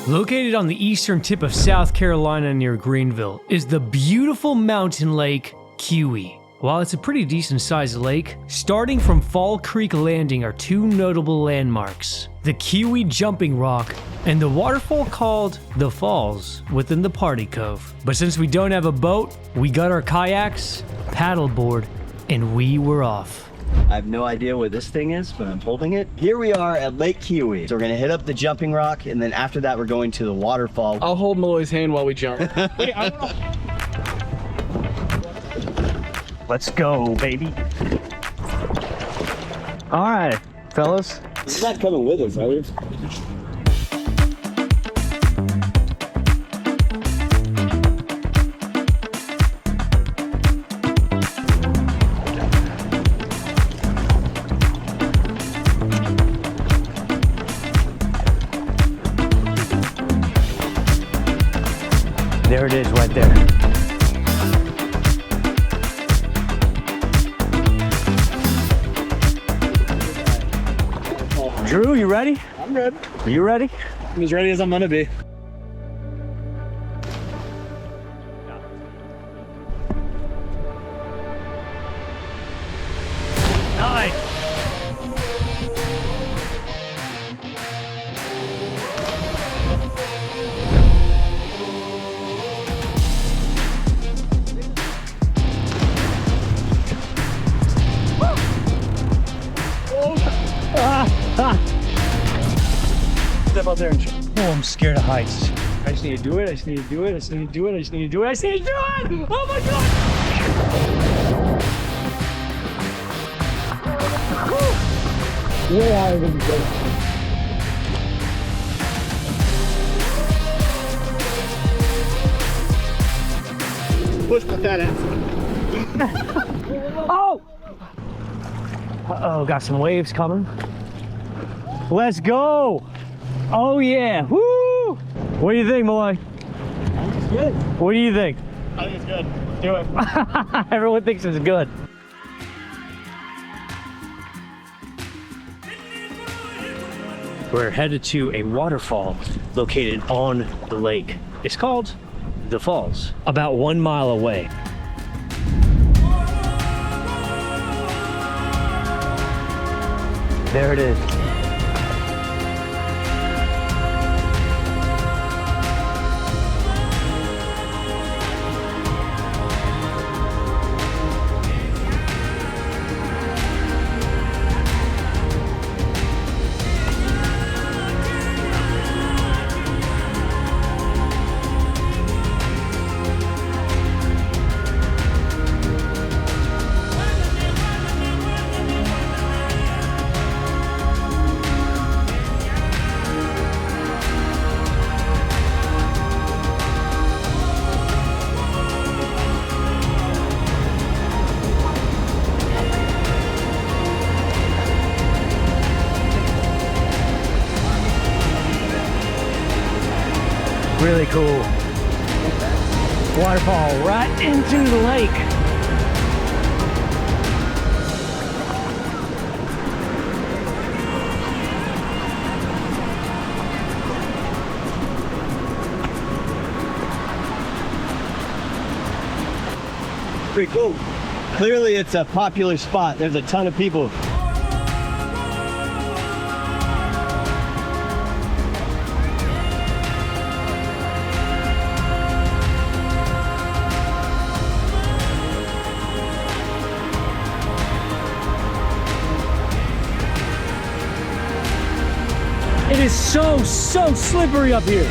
Located on the eastern tip of South Carolina near Greenville is the beautiful mountain lake Keowee. While it's a pretty decent sized lake, starting from Fall Creek Landing are two notable landmarks: the Keowee Jumping Rock and the waterfall called the Falls within the Party Cove. But since we don't have a boat, we got our kayaks, paddleboard, and we were off. I have no idea what this thing is, but I'm holding it. Here we are at Lake Keowee. So we're gonna hit up the jumping rock, and then after that, we're going to the waterfall. I'll hold Malloy's hand while we jump. Wait, let's go, baby. All right, fellas. He's not coming with us, are we? There it is right there. Drew, you ready? I'm ready. Are you ready? I'm as ready as I'm gonna be. Nice. Step out there and jump. Oh, I'm scared of heights. I just need to do it. I just need to do it. I just need to do it. I just need to do it. I just need to do it. Oh my God. Way higher than the push with that ass. Oh! Uh-oh, got some waves coming. Let's go! Oh yeah, woo! What do you think, Malloy? It's good. What do you think? I think it's good. Do it. Everyone thinks it's good. We're headed to a waterfall located on the lake. It's called the Falls, about 1 mile away. There it is. Really cool. Waterfall right into the lake. Pretty cool. Clearly it's a popular spot. There's a ton of people. It is so slippery up here.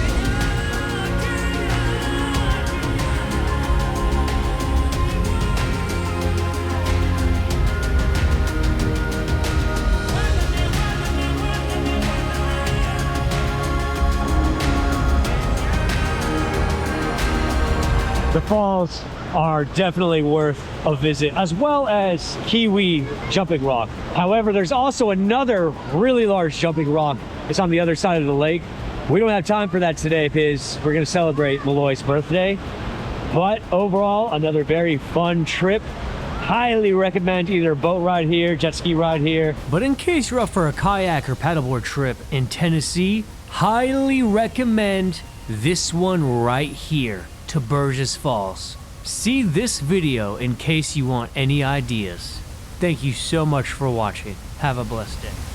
The falls are definitely worth a visit, as well as Keowee Jumping Rock. However, there's also another really large jumping rock. It's on the other side of the lake. We don't have time for that today because we're gonna celebrate Malloy's birthday. But overall, another very fun trip. Highly recommend either a boat ride here, jet ski ride here. But in case you're up for a kayak or paddleboard trip in Tennessee, highly recommend this one right here to Burgess Falls. See this video in case you want any ideas. Thank you so much for watching. Have a blessed day.